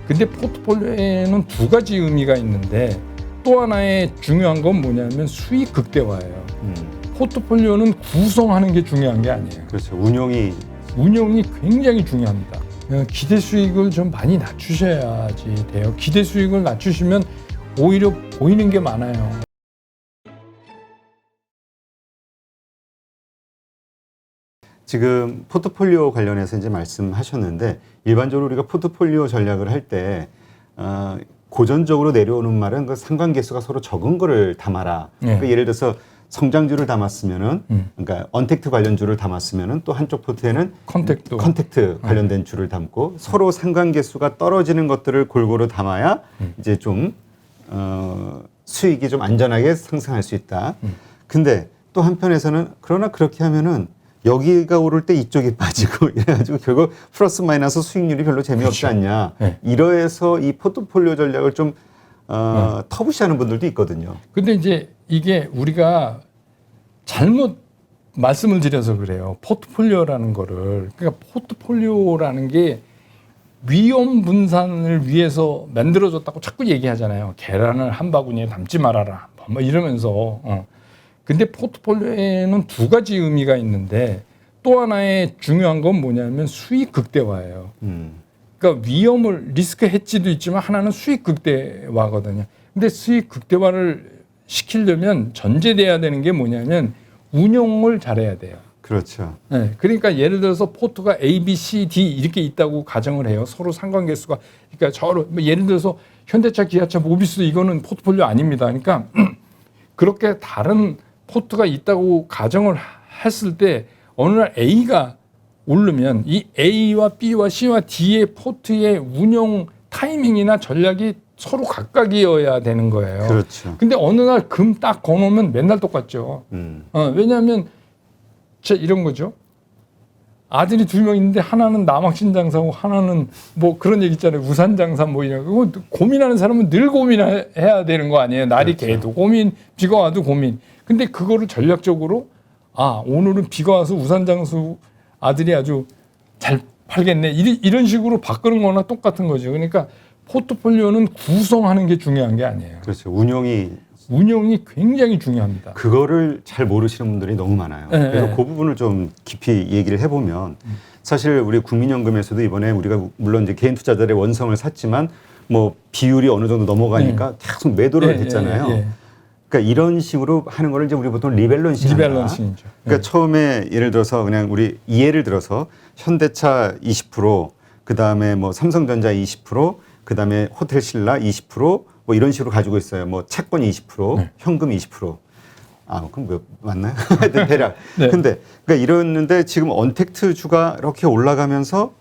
근데 포트폴리오에는 두 가지 의미가 있는데 또 하나의 중요한 건 뭐냐면 수익 극대화예요. 포트폴리오는 구성하는 게 중요한 게 아니에요. 그렇죠. 운용이 굉장히 중요합니다. 기대 수익을 좀 많이 낮추셔야지 돼요. 기대 수익을 낮추시면 오히려 보이는 게 많아요. 지금 포트폴리오 관련해서 이제 말씀하셨는데 일반적으로 우리가 포트폴리오 전략을 할 때 고전적으로 내려오는 말은 그 상관계수가 서로 적은 거를 담아라. 네. 그러니까 예를 들어서 성장주를 담았으면은 그러니까 언택트 관련주를 담았으면은 또 한쪽 포트에는 컨택트 관련된 주를 담고 서로 상관계수가 떨어지는 것들을 골고루 담아야 이제 좀 수익이 좀 안전하게 상승할 수 있다. 근데 또 한편에서는 그러나 그렇게 하면은 여기가 오를 때 이쪽이 빠지고 이래가지고 결국 플러스 마이너스 수익률이 별로 재미없지 그렇죠. 않냐. 네. 이러해서 이 포트폴리오 전략을 좀 터부시하는 분들도 있거든요. 근데 이제 이게 우리가 잘못 말씀을 드려서 그래요. 포트폴리오라는 거를. 그러니까 포트폴리오라는 게 위험 분산을 위해서 만들어졌다고 자꾸 얘기하잖아요. 계란을 한 바구니에 담지 말아라. 뭐 이러면서. 근데 포트폴리오에는 두 가지 의미가 있는데 또 하나의 중요한 건 뭐냐면 수익 극대화예요. 그러니까 위험을 리스크 해지도 있지만 하나는 수익 극대화거든요. 근데 수익 극대화를 시키려면 전제돼야 되는 게 뭐냐면 운용을 잘해야 돼요. 그렇죠. 네, 그러니까 예를 들어서 포트가 A, B, C, D 이렇게 있다고 가정을 해요. 서로 상관계수가 그러니까 예를 들어서 현대차, 기아차, 모비스 이거는 포트폴리오 아닙니다. 그러니까 그렇게 다른 포트가 있다고 가정을 했을 때 어느 날 A가 오르면 이 A와 B와 C와 D의 포트의 운용 타이밍이나 전략이 서로 각각이어야 되는 거예요. 그렇죠. 근데 어느 날 금 딱 거놓으면 맨날 똑같죠. 왜냐하면 이런 거죠. 아들이 두 명 있는데 하나는 남학신 장사고 하나는 뭐 그런 얘기 있잖아요. 우산 장사 뭐 이런 거. 고민하는 사람은 늘 고민해야 되는 거 아니에요. 날이 그렇죠. 개도 고민, 비가 와도 고민. 근데 그거를 전략적으로 오늘은 비가 와서 우산 장수 아들이 아주 잘 팔겠네. 이런 식으로 바꾸는 거나 똑같은 거죠. 그러니까 포트폴리오는 구성하는 게 중요한 게 아니에요. 그렇죠. 운용이 굉장히 중요합니다. 그거를 잘 모르시는 분들이 너무 많아요. 네, 그래서 네. 그 부분을 좀 깊이 얘기를 해보면 사실 우리 국민연금에서도 이번에 우리가 물론 이제 개인 투자자들의 원성을 샀지만 뭐 비율이 어느 정도 넘어가니까 계속 매도를 했잖아요. 그러니까 이런 식으로 하는 거를 이제 우리 보통 리밸런싱이죠. 그러니까 처음에 예를 들어서 그냥 우리 예를 들어서 현대차 20%, 그 다음에 뭐 삼성전자 20%, 그 다음에 호텔신라 20%, 뭐 이런 식으로 가지고 있어요. 뭐 채권 20%, 현금 20%. 그럼 몇 맞나요? 하여튼 대략. 네. 근데 그러니까 이러는데 지금 언택트 주가 이렇게 올라가면서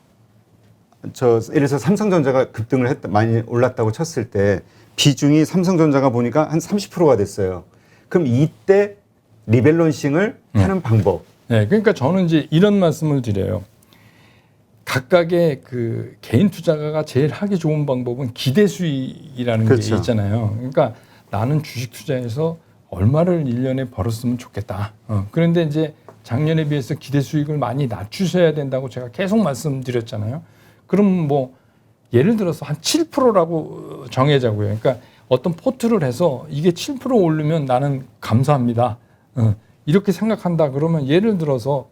예를 들어서 삼성전자가 급등을 많이 올랐다고 쳤을 때 비중이 삼성전자가 보니까 한 30%가 됐어요. 그럼 이때 리밸런싱을 하는 방법. 네, 그러니까 저는 이제 이런 말씀을 드려요. 각각의 그 개인 투자가가 제일 하기 좋은 방법은 기대 수익이라는 그렇죠. 게 있잖아요. 그러니까 나는 주식 투자해서 얼마를 1년에 벌었으면 좋겠다. 그런데 이제 작년에 비해서 기대 수익을 많이 낮추셔야 된다고 제가 계속 말씀드렸잖아요. 그럼 뭐 예를 들어서 한 7%라고 정해자고요. 그러니까 어떤 포트를 해서 이게 7% 오르면 나는 감사합니다. 이렇게 생각한다 그러면 예를 들어서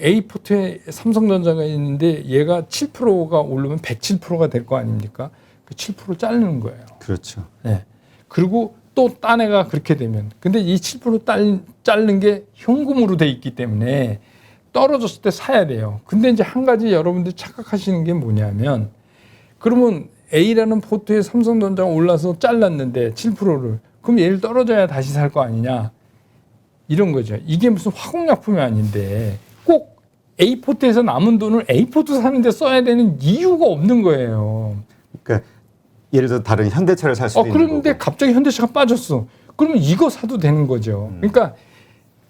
A 포트에 삼성전자가 있는데 얘가 7%가 오르면 107%가 될 거 아닙니까? 그 7% 자르는 거예요. 그렇죠. 네. 그리고 또 딴 애가 그렇게 되면 근데 이 7% 자르는 게 현금으로 돼 있기 때문에 떨어졌을 때 사야 돼요. 근데 이제 한 가지 여러분들이 착각하시는 게 뭐냐면 그러면 A라는 포트에 삼성전자가 올라서 잘랐는데 7%를 그럼 얘를 떨어져야 다시 살 거 아니냐 이런 거죠. 이게 무슨 화공약품이 아닌데 꼭 A 포트에서 남은 돈을 A 포트 사는데 써야 되는 이유가 없는 거예요. 그러니까 예를 들어 다른 현대차를 살 수도 있는 거고. 그런데 갑자기 현대차가 빠졌어. 그러면 이거 사도 되는 거죠. 그러니까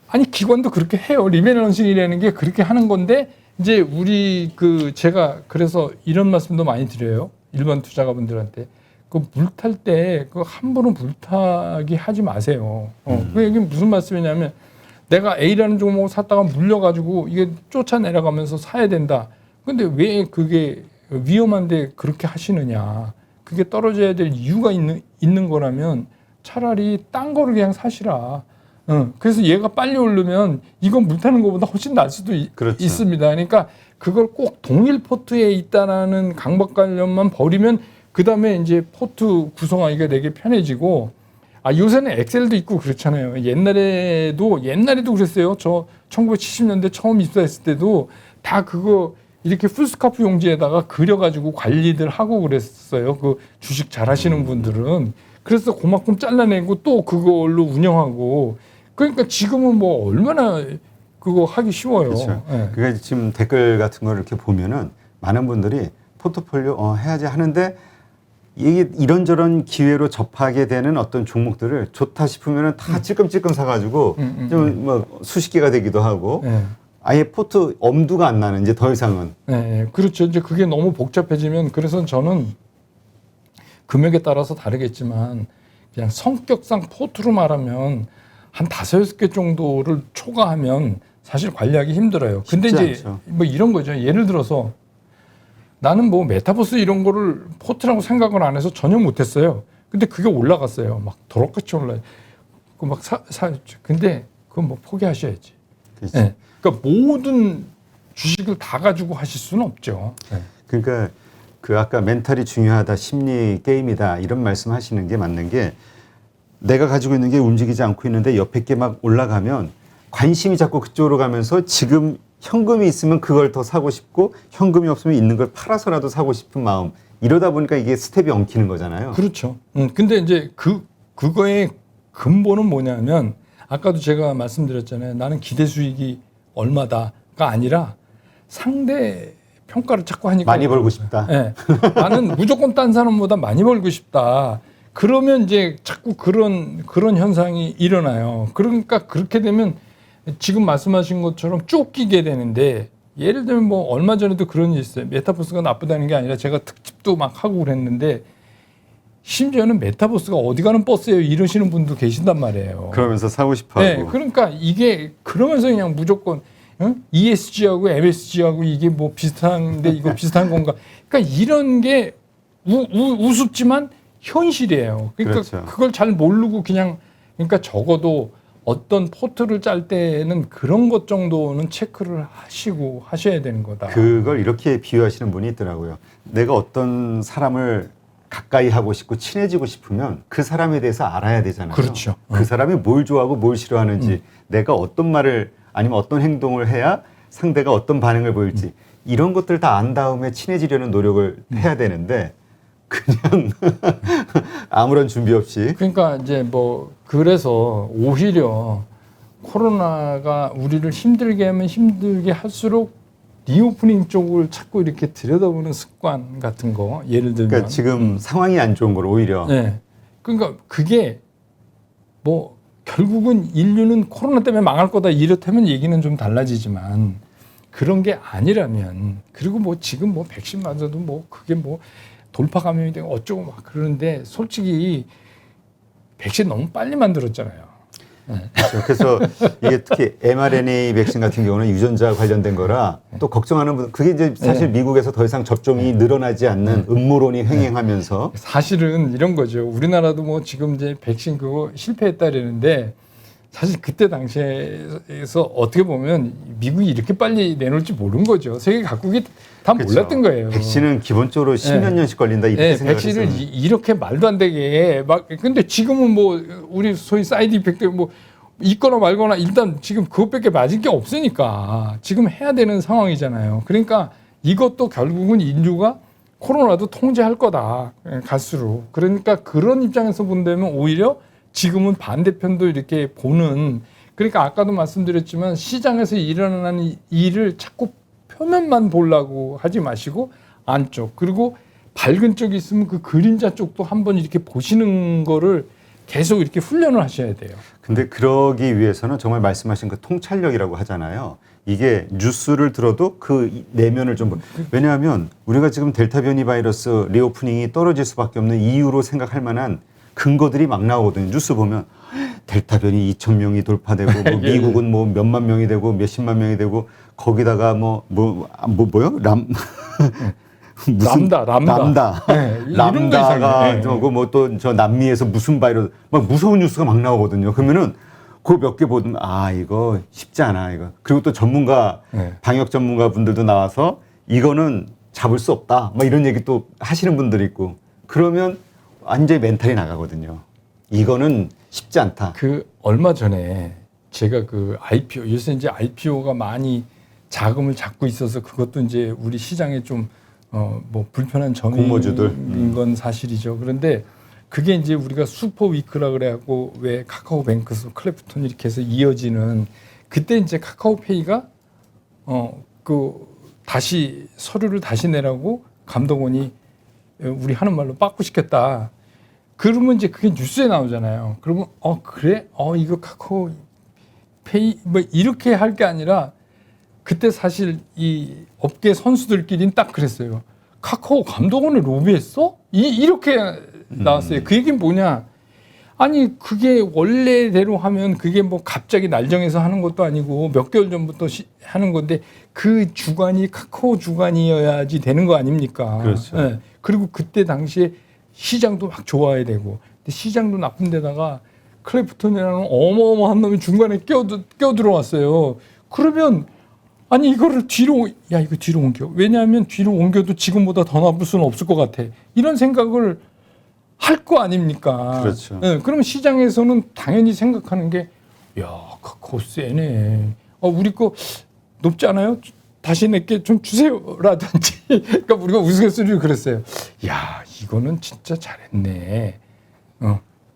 아니 기관도 그렇게 해요. 리밸런싱이라는 게 그렇게 하는 건데 이제 우리 제가 그래서 이런 말씀도 많이 드려요. 일반 투자가분들한테 물 탈 때 함부로 물타기 하지 마세요. 이게 무슨 말씀이냐면 내가 A라는 종목을 샀다가 물려가지고 이게 쫓아내려가면서 사야 된다. 근데 왜 그게 위험한데 그렇게 하시느냐. 그게 떨어져야 될 이유가 있는 거라면 차라리 딴 거를 그냥 사시라. 그래서 얘가 빨리 오르면 이건 물 타는 것보다 훨씬 날 수도 그렇죠. 있습니다. 그러니까 그걸 꼭 동일 포트에 있다라는 강박관념만 버리면 그 다음에 이제 포트 구성하기가 되게 편해지고, 요새는 엑셀도 있고 그렇잖아요. 옛날에도 그랬어요. 저 1970년대 처음 입사했을 때도 다 그거 이렇게 풀스카프 용지에다가 그려가지고 관리들 하고 그랬어요. 그 주식 잘 하시는 분들은. 그래서 그만큼 잘라내고 또 그걸로 운영하고. 그러니까 지금은 뭐 얼마나 그거 하기 쉬워요. 그렇죠. 네. 그러니까 지금 댓글 같은 걸 이렇게 보면은 많은 분들이 포트폴리오 해야지 하는데 이게 이런저런 기회로 접하게 되는 어떤 종목들을 좋다 싶으면은 다 찔끔찔끔 사가지고 좀 뭐 수십 개가 되기도 하고 네. 아예 포트 엄두가 안 나는 이제 더 이상은. 네, 그렇죠. 이제 그게 너무 복잡해지면 그래서 저는 금액에 따라서 다르겠지만 그냥 성격상 포트로 말하면 한 5-6개 정도를 초과하면 사실 관리하기 힘들어요. 근데 쉽지 이제 않죠. 뭐 이런 거죠. 예를 들어서 나는 뭐 메타버스 이런 거를 포트라고 생각을 안 해서 전혀 못했어요. 근데 그게 올라갔어요. 막 도락같이 올라요. 그막 사였죠. 근데 그건 뭐 포기하셔야지. 그렇죠. 네. 그러니까 모든 주식을 다 가지고 하실 수는 없죠. 네. 그러니까 그 아까 멘탈이 중요하다, 심리 게임이다 이런 말씀하시는 게 맞는 게 내가 가지고 있는 게 움직이지 않고 있는데 옆에 게 막 올라가면 관심이 자꾸 그쪽으로 가면서 지금 현금이 있으면 그걸 더 사고 싶고 현금이 없으면 있는 걸 팔아서라도 사고 싶은 마음 이러다 보니까 이게 스텝이 엉키는 거잖아요. 그렇죠. 근데 이제 그거의 근본은 뭐냐면 아까도 제가 말씀드렸잖아요. 나는 기대 수익이 얼마다가 아니라 상대 평가를 자꾸 하니까 많이 벌고 싶다. 네. 나는 무조건 딴 사람보다 많이 벌고 싶다. 그러면 이제 자꾸 그런 현상이 일어나요. 그러니까 그렇게 되면 지금 말씀하신 것처럼 쫓기게 되는데 예를 들면 뭐 얼마 전에도 그런 일이 있어요. 메타버스가 나쁘다는 게 아니라 제가 특집도 막 하고 그랬는데 심지어는 메타버스가 어디 가는 버스예요 이러시는 분도 계신단 말이에요. 그러면서 사고 싶어 하고. 네, 그러니까 이게 그러면서 그냥 무조건 ESG하고 MSG하고 이게 뭐 비슷한데 이거 비슷한 건가? 그러니까 이런 게 우습지만 현실이에요. 그러니까 그렇죠. 그걸 잘 모르고 그냥 그러니까 적어도 어떤 포트를 짤 때는 그런 것 정도는 체크를 하시고 하셔야 되는 거다. 그걸 이렇게 비유하시는 분이 있더라고요. 내가 어떤 사람을 가까이 하고 싶고 친해지고 싶으면 그 사람에 대해서 알아야 되잖아요. 그렇죠. 그 사람이 뭘 좋아하고 뭘 싫어하는지 내가 어떤 말을 아니면 어떤 행동을 해야 상대가 어떤 반응을 보일지 이런 것들 다 안 다음에 친해지려는 노력을 해야 되는데 그냥 아무런 준비 없이. 그러니까 이제 뭐 그래서 오히려 코로나가 우리를 힘들게 하면 힘들게 할수록 리오프닝 쪽을 자꾸 이렇게 들여다보는 습관 같은 거 예를 들면 그러니까 지금 상황이 안 좋은 걸 오히려. 네. 그러니까 그게 뭐 결국은 인류는 코로나 때문에 망할 거다 이렇다면 얘기는 좀 달라지지만 그런 게 아니라면 그리고 뭐 지금 뭐 백신 맞아도 뭐 그게 뭐 돌파 감염이 되고 어쩌고 막 그러는데 솔직히 백신 너무 빨리 만들었잖아요. 그렇죠. 그래서 이게 특히 mRNA 백신 같은 경우는 유전자 관련된 거라 또 걱정하는 분 그게 이제 사실 미국에서 더 이상 접종이 늘어나지 않는 음모론이 횡행하면서 사실은 이런 거죠. 우리나라도 뭐 지금 이제 백신 그거 실패했다라는데 사실 그때 당시에서 어떻게 보면 미국이 이렇게 빨리 내놓을지 모른 거죠. 세계 각국이 다 그렇죠. 몰랐던 거예요. 백신은 기본적으로 10몇 년씩 걸린다 이렇게 생각을 백신을 했어요. 이렇게 말도 안 되게 막 근데 지금은 뭐 우리 소위 사이드 이펙트 뭐 있거나 말거나 일단 지금 그것밖에 맞은 게 없으니까 지금 해야 되는 상황이잖아요. 그러니까 이것도 결국은 인류가 코로나도 통제할 거다 갈수록. 그러니까 그런 입장에서 본다면 오히려 지금은 반대편도 이렇게 보는 그러니까 아까도 말씀드렸지만 시장에서 일어나는 일을 자꾸 표면만 보려고 하지 마시고 안쪽 그리고 밝은 쪽이 있으면 그 그림자 쪽도 한번 이렇게 보시는 거를 계속 이렇게 훈련을 하셔야 돼요. 근데 그러기 위해서는 정말 말씀하신 그 통찰력이라고 하잖아요. 이게 뉴스를 들어도 그 내면을 좀 왜냐하면 우리가 지금 델타 변이 바이러스 리오프닝이 떨어질 수밖에 없는 이유로 생각할 만한 근거들이 막 나오거든요. 뉴스 보면 델타 변이 2,000명이 돌파되고 뭐 미국은 뭐 몇만 명이 되고 몇십만 명이 되고 거기다가 뭐요? 무슨 람다. 네, 이런 거 람다가 이상해. 뭐 또 저 남미에서 무슨 바이러스 막 무서운 뉴스가 막 나오거든요. 그러면은 그거 몇 개 보면 아 이거 쉽지 않아 이거. 그리고 또 전문가 네. 방역 전문가 분들도 나와서 이거는 잡을 수 없다. 막 이런 얘기 또 하시는 분들이 있고 그러면 완전히 멘탈이 나가거든요. 이거는 쉽지 않다. 그 얼마 전에 제가 그 IPO 요새 이제 IPO가 많이 자금을 잡고 있어서 그것도 이제 우리 시장에 좀 뭐 불편한 점인 공모주들. 건 사실이죠. 그런데 그게 이제 우리가 슈퍼 위크라 그래갖고 왜 카카오뱅크에서 클래프톤 이렇게 해서 이어지는 그때 이제 카카오페이가 그 다시 서류를 다시 내라고 감독원이 우리 하는 말로 빠꾸시켰다. 그러면 이제 그게 뉴스에 나오잖아요. 그러면 그래? 이거 카카오페이 뭐 이렇게 할 게 아니라 그때 사실 이 업계 선수들끼리는 딱 그랬어요. 카카오 감독원을 로비했어? 이렇게 나왔어요. 그 얘기는 뭐냐? 아니 그게 원래대로 하면 그게 뭐 갑자기 날정해서 하는 것도 아니고 몇 개월 전부터 하는 건데 그 주관이 카카오 주관이어야지 되는 거 아닙니까? 그렇죠. 네. 그리고 그때 당시에 시장도 막 좋아야 되고 근데 시장도 나쁜 데다가 클래프톤이라는 어마어마한 놈이 중간에 끼어 들어왔어요. 그러면 아니 이거를 이거 뒤로 옮겨. 왜냐하면 뒤로 옮겨도 지금보다 더 나쁠 수는 없을 것 같아. 이런 생각을 할 거 아닙니까? 그렇죠. 네, 그러면 시장에서는 당연히 생각하는 게, 야, 카카오 세네. 우리 거 높지 않아요? 다시 내게 좀 주세요라든지. 그러니까 우리가 우스갯소리로 그랬어요. 야, 이거는 진짜 잘했네.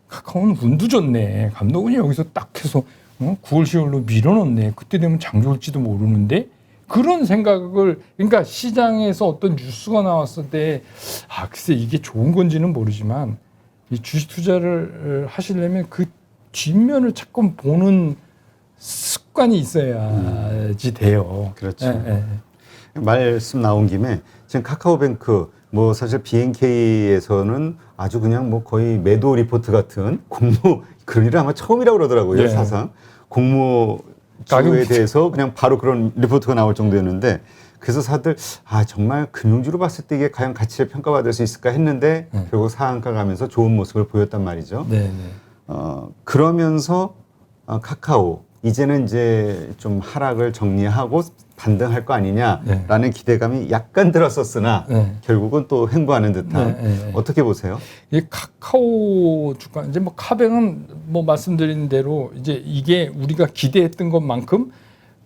카카오는 운도 좋네. 감독원이 여기서 딱 해서 9월, 10월로 밀어넣네. 그때 되면 장 좋을지도 모르는데. 그런 생각을 그러니까 시장에서 어떤 뉴스가 나왔을 때 글쎄 이게 좋은 건지는 모르지만 이 주식 투자를 하시려면 그 뒷면을 자꾸 보는 습관이 있어야지 돼요. 그렇죠. 말씀 나온 김에 지금 카카오뱅크 뭐 사실 BNK에서는 아주 그냥 뭐 거의 매도 리포트 같은 그런 일은 아마 처음이라고 그러더라고요. 네. 사상 공모주에 대해서 그냥 바로 그런 리포트가 나올 정도였는데 그래서 사들 정말 금융주로 봤을 때 이게 과연 가치를 평가받을 수 있을까 했는데 결국 상한가 가면서 좋은 모습을 보였단 말이죠. 네. 그러면서 카카오 이제는 이제 좀 하락을 정리하고 반등할 거 아니냐라는 기대감이 약간 들었었으나 결국은 또 횡보하는 듯한 어떻게 보세요? 이 카카오 주가 이제 뭐 카뱅은 뭐 말씀드린 대로 이제 이게 우리가 기대했던 것만큼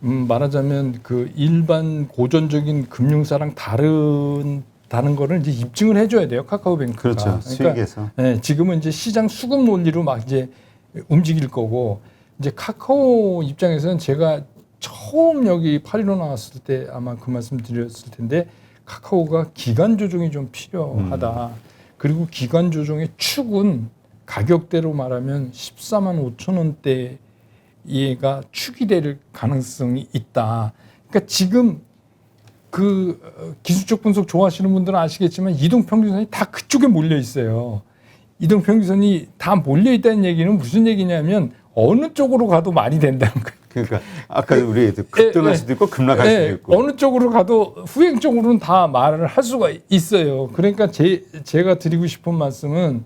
말하자면 그 일반 고전적인 금융사랑 다른 거를 이제 입증을 해줘야 돼요 카카오뱅크가. 그렇죠. 그러니까, 수익에서. 지금은 이제 시장 수급 논리로 막 이제 움직일 거고 이제 카카오 입장에서는 제가 처음 여기 파리로 나왔을 때 아마 그 말씀 드렸을 텐데 카카오가 기간 조정이 좀 필요하다. 그리고 기간 조정의 축은 가격대로 말하면 14만 5천 원대 얘가 축이 될 가능성이 있다. 그러니까 지금 그 기술적 분석 좋아하시는 분들은 아시겠지만 이동평균선이 다 그쪽에 몰려 있어요. 이동평균선이 다 몰려 있다는 얘기는 무슨 얘기냐면 어느 쪽으로 가도 말이 된다는 거예요. 그러니까 아까 우리 급등할 수도 있고 급락할 수도 있고 어느 쪽으로 가도 후행 쪽으로는 다 말을 할 수가 있어요. 그러니까 제가 드리고 싶은 말씀은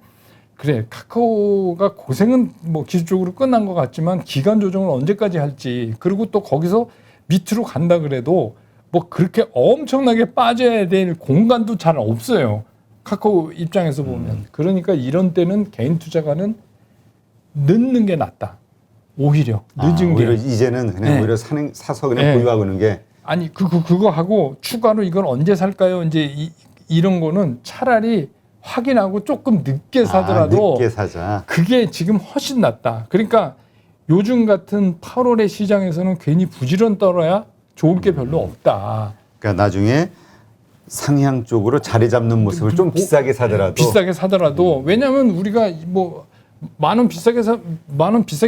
그래 카카오가 고생은 뭐 기술적으로 끝난 것 같지만 기간 조정을 언제까지 할지 그리고 또 거기서 밑으로 간다 그래도 뭐 그렇게 엄청나게 빠져야 될 공간도 잘 없어요. 카카오 입장에서 보면. 그러니까 이런 때는 개인 투자가는 늦는 게 낫다. 오히려 늦은 오히려 게 이제는 그냥 오히려 사서 그냥 보유하고 있는 게 아니 그거 하고 추가로 이걸 언제 살까요? 이제 이런 거는 차라리 확인하고 조금 늦게 사더라도 늦게 사자. 그게 지금 훨씬 낫다. 그러니까 요즘 같은 8월의 시장에서는 괜히 부지런 떨어야 좋을 게 별로 없다. 그러니까 나중에 상향 쪽으로 자리 잡는 모습을 좀 비싸게 사더라도 왜냐하면 우리가 뭐 만 원 비싸게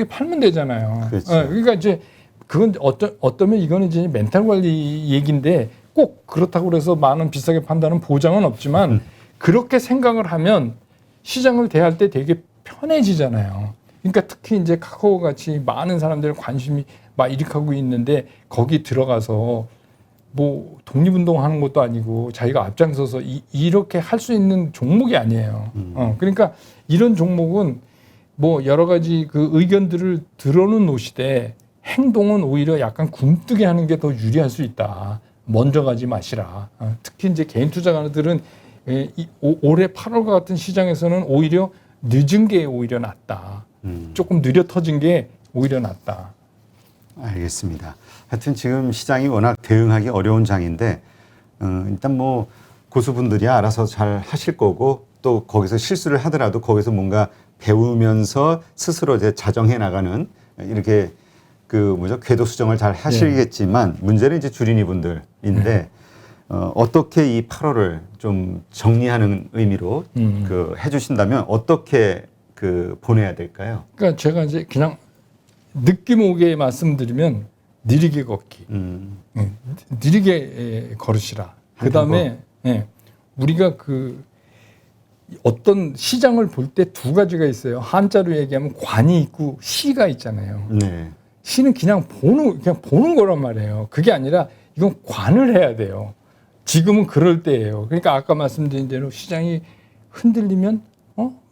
팔면 되잖아요. 그렇죠. 그러니까 이제 그건 어쩌면 이거는 이제 멘탈 관리 얘기인데 꼭 그렇다고 그래서 만 원 비싸게 판다는 보장은 없지만 그렇게 생각을 하면 시장을 대할 때 되게 편해지잖아요. 그러니까 특히 이제 카카오 같이 많은 사람들 관심이 막 일으키고 있는데 거기 들어가서 뭐 독립운동하는 것도 아니고 자기가 앞장서서 이렇게 할 수 있는 종목이 아니에요. 그러니까 이런 종목은 뭐 여러 가지 그 의견들을 들어는 놓으시되 행동은 오히려 약간 굼뜨게 하는 게 더 유리할 수 있다. 먼저 가지 마시라. 특히 이제 개인 투자가들은 올해 8월과 같은 시장에서는 오히려 늦은 게 오히려 낫다. 조금 느려 터진 게 오히려 낫다. 알겠습니다. 하여튼 지금 시장이 워낙 대응하기 어려운 장인데 일단 뭐 고수분들이 알아서 잘 하실 거고 또 거기서 실수를 하더라도 거기서 뭔가 배우면서 스스로 이제 자정해 나가는 이렇게 그 뭐죠 궤도 수정을 잘 하시겠지만 문제는 이제 주린이 분들인데 어떻게 이 8월을 좀 정리하는 의미로 그 해주신다면 어떻게 그 보내야 될까요? 그러니까 제가 이제 그냥 느낌 오게 말씀드리면 느리게 걷기, 느리게 걸으시라. 그 다음에 우리가 그 어떤 시장을 볼 때 두 가지가 있어요. 한자로 얘기하면 관이 있고 시가 있잖아요. 네. 시는 그냥 보는 거란 말이에요. 그게 아니라 이건 관을 해야 돼요. 지금은 그럴 때예요. 그러니까 아까 말씀드린 대로 시장이 흔들리면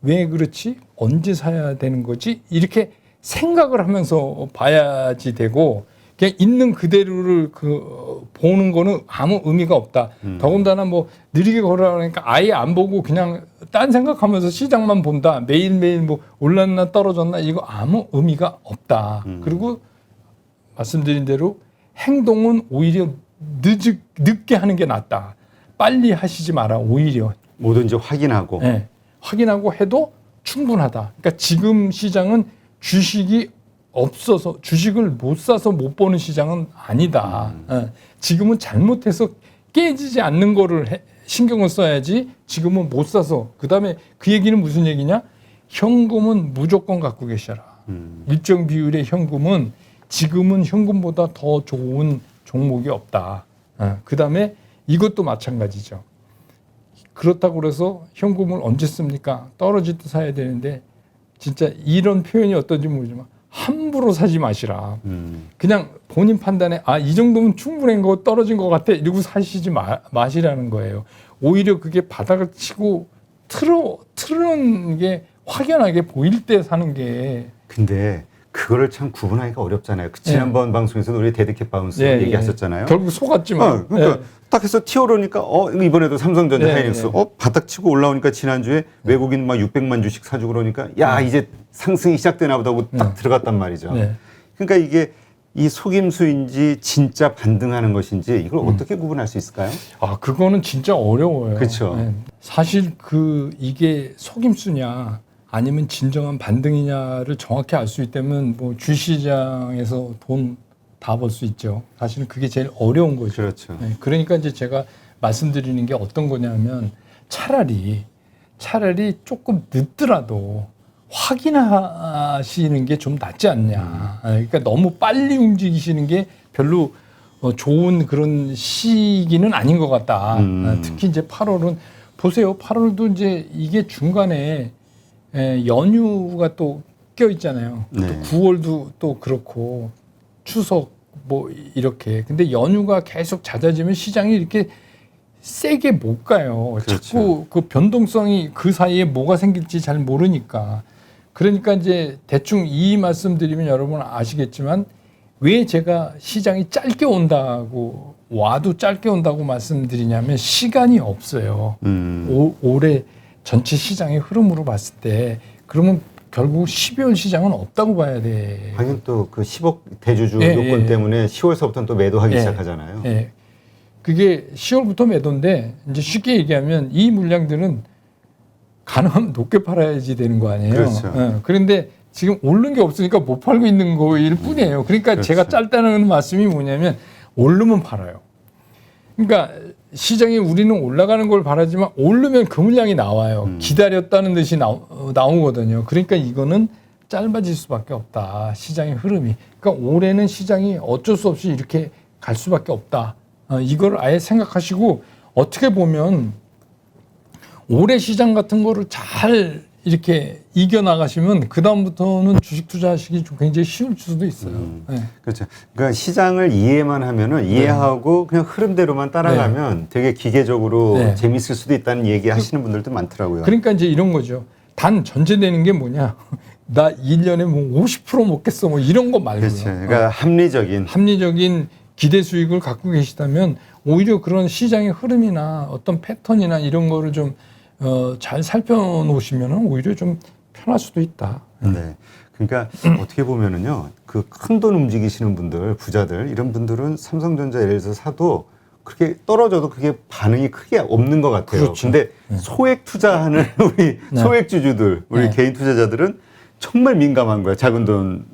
왜 그렇지? 언제 사야 되는 거지? 이렇게 생각을 하면서 봐야지 되고 그냥 있는 그대로를 보는 거는 아무 의미가 없다. 더군다나 뭐 느리게 걸으라니까 아예 안 보고 그냥 딴 생각하면서 시장만 본다. 매일매일 뭐 올랐나 떨어졌나 이거 아무 의미가 없다. 그리고 말씀드린 대로 행동은 오히려 늦게 하는 게 낫다. 빨리 하시지 마라. 오히려 뭐든지 확인하고 확인하고 해도 충분하다. 그러니까 지금 시장은 주식이 없어서 주식을 못 사서 못 보는 시장은 아니다. 지금은 잘못해서 깨지지 않는 거를 신경을 써야지 지금은 못 사서 그다음에 그 얘기는 무슨 얘기냐? 현금은 무조건 갖고 계셔라. 일정 비율의 현금은 지금은 현금보다 더 좋은 종목이 없다. 그다음에 이것도 마찬가지죠. 그렇다고 그래서 현금을 언제 씁니까? 떨어질 때 사야 되는데 진짜 이런 표현이 어떤지 모르지만 함부로 사지 마시라. 그냥 본인 판단에 이 정도면 충분한 거 떨어진 것 같아 이러고 사시지 마시라는 거예요. 오히려 그게 바닥을 치고 틀은 게 확연하게 보일 때 사는 게. 근데 그거를 참 구분하기가 어렵잖아요. 지난번 방송에서도 우리 데드캣 바운스 얘기하셨잖아요. 결국 속았지만. 그러니까 딱 해서 튀어오르니까 이번에도 삼성전자 하이닉스 바닥 치고 올라오니까 지난주에 외국인 막 600만 주식 사주고 그러니까 이제 상승이 시작되나 보다 하고 딱 들어갔단 말이죠. 그러니까 이게 이 속임수인지 진짜 반등하는 것인지 이걸 어떻게 구분할 수 있을까요? 그거는 진짜 어려워요. 그렇죠. 사실 이게 속임수냐 아니면 진정한 반등이냐를 정확히 알 수 있다면 뭐 주시장에서 돈 다 벌 수 있죠. 사실은 그게 제일 어려운 거죠. 그렇죠. 그러니까 이제 제가 말씀드리는 게 어떤 거냐면 차라리 조금 늦더라도 확인하시는 게 좀 낫지 않냐. 그러니까 너무 빨리 움직이시는 게 별로 좋은 그런 시기는 아닌 것 같다. 특히 이제 8월은 보세요. 8월도 이제 이게 중간에 연휴가 또 껴 있잖아요. 또 9월도 또 그렇고 추석 뭐 이렇게. 근데 연휴가 계속 잦아지면 시장이 이렇게 세게 못 가요. 그렇죠. 자꾸 그 변동성이 그 사이에 뭐가 생길지 잘 모르니까. 그러니까 이제 대충 이 말씀드리면 여러분 아시겠지만 왜 제가 시장이 짧게 온다고 와도 짧게 온다고 말씀드리냐면 시간이 없어요. 올해 전체 시장의 흐름으로 봤을 때 그러면 결국 12월 시장은 없다고 봐야 돼. 하긴 또 그 10억 대주주 요건 때문에 10월서부터는 또 매도하기 시작하잖아요. 그게 10월부터 매도인데 이제 쉽게 얘기하면 이 물량들은 가능하면 높게 팔아야지 되는 거 아니에요. 그렇죠. 그런데 지금 오른 게 없으니까 못 팔고 있는 거일 뿐이에요. 그러니까 그렇죠. 제가 짧다는 말씀이 뭐냐면 오르면 팔아요. 그러니까 시장에 우리는 올라가는 걸 바라지만 오르면 그 물량이 나와요. 기다렸다는 듯이 나오거든요. 그러니까 이거는 짧아질 수밖에 없다. 시장의 흐름이. 그러니까 올해는 시장이 어쩔 수 없이 이렇게 갈 수밖에 없다. 이걸 아예 생각하시고 어떻게 보면 올해 시장 같은 거를 잘 이렇게 이겨 나가시면 그 다음부터는 주식 투자하시기 좀 굉장히 쉬울 수도 있어요. 네. 그렇죠. 그러니까 시장을 이해만 하면은 이해하고 그냥 흐름대로만 따라가면 되게 기계적으로 네. 재밌을 수도 있다는 얘기 하시는 분들도 많더라고요. 그러니까 이제 이런 거죠. 단 전제되는 게 뭐냐? 나 1년에 뭐 50% 먹겠어. 뭐 이런 거 말고요. 그렇죠. 그러니까 합리적인 기대 수익을 갖고 계시다면 오히려 그런 시장의 흐름이나 어떤 패턴이나 이런 거를 좀 잘 살펴놓으시면 오히려 좀 편할 수도 있다. 네. 그러니까 어떻게 보면은요, 그 큰 돈 움직이시는 분들, 부자들, 이런 분들은 삼성전자 예를 들어서 사도 그렇게 떨어져도 그게 반응이 크게 없는 것 같아요. 그렇죠. 근데 소액 투자하는 우리 소액주주들, 우리 개인 투자자들은 정말 민감한 거야. 작은 돈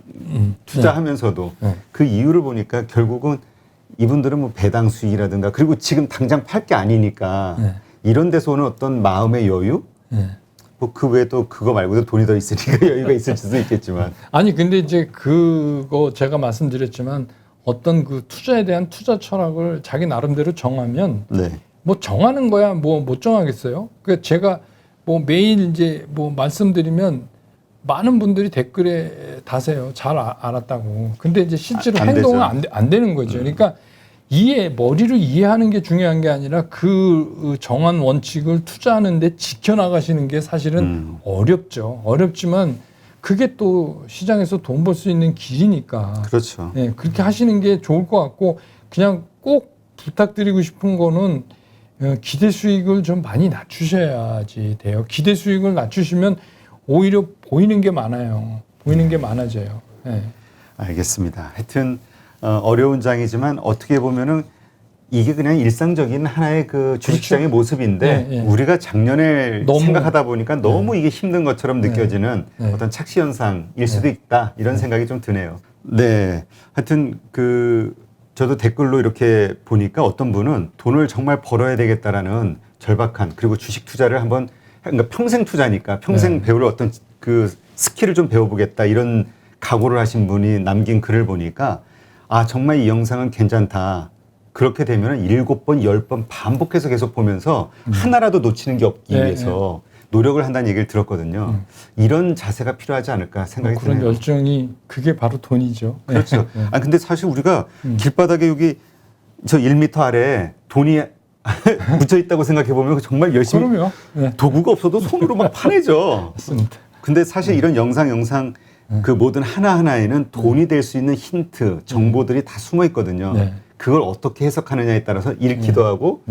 투자하면서도. 그 이유를 보니까 결국은 이분들은 뭐 배당 수익이라든가 그리고 지금 당장 팔 게 아니니까 이런 데서 오는 어떤 마음의 여유? 뭐 그 외에 또 그거 말고도 돈이 더 있으니까 여유가 있을 수도 있겠지만. 아니 근데 이제 그거 제가 말씀드렸지만 어떤 그 투자에 대한 투자 철학을 자기 나름대로 정하면 뭐 정하는 거야 뭐 못 정하겠어요. 그 제가 뭐 매일 이제 뭐 말씀드리면 많은 분들이 댓글에 다세요. 잘 알았다고. 근데 이제 실제로 행동은 안 되는 거죠. 그러니까 머리로 이해하는 게 중요한 게 아니라 그 정한 원칙을 투자하는데 지켜나가시는 게 사실은 어렵죠. 어렵지만 그게 또 시장에서 돈 벌 수 있는 길이니까. 그렇죠. 네, 그렇게 하시는 게 좋을 것 같고 그냥 꼭 부탁드리고 싶은 거는 기대 수익을 좀 많이 낮추셔야지 돼요. 기대 수익을 낮추시면 오히려 보이는 게 많아요. 보이는 게 많아져요. 네. 알겠습니다. 하여튼 어려운 장이지만 어떻게 보면은 이게 그냥 일상적인 하나의 그 주식시장의 그렇죠. 모습인데 우리가 작년에 생각하다 보니까 너무 이게 힘든 것처럼 느껴지는 어떤 착시 현상일 수도 있다 이런 생각이 좀 드네요. 네, 하여튼 저도 댓글로 이렇게 보니까 어떤 분은 돈을 정말 벌어야 되겠다라는 절박한 그리고 주식 투자를 한번 그러니까 평생 투자니까 평생 배울 어떤 그 스킬을 좀 배워보겠다 이런 각오를 하신 분이 남긴 글을 보니까 아 정말 이 영상은 괜찮다. 그렇게 되면 7번, 10번 반복해서 계속 보면서 하나라도 놓치는 게 없기 위해서 노력을 한다는 얘기를 들었거든요. 이런 자세가 필요하지 않을까 생각이 그런 드네요. 열정이 그게 바로 돈이죠. 그렇죠. 아 근데 사실 우리가 길바닥에 여기 저 1m 아래에 돈이 묻혀 있다고 생각해 보면 정말 열심히 그럼요. 도구가 없어도 손으로 막 파내죠. 맞습니다. 근데 사실 이런 영상 그 모든 하나하나에는 돈이 될 수 있는 힌트, 정보들이 다 숨어 있거든요. 그걸 어떻게 해석하느냐에 따라서 잃기도 하고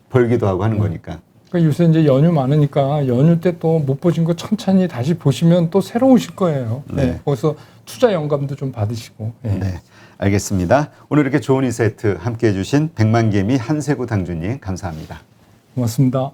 벌기도 하고 하는 거니까. 그러니까 요새 이제 연휴 많으니까 연휴 때 또 못 보신 거 천천히 다시 보시면 또 새로우실 거예요. 거기서 투자 영감도 좀 받으시고. 네, 알겠습니다. 오늘 이렇게 좋은 인사이트 함께해 주신 백만개미 한세구 당주님 감사합니다. 고맙습니다.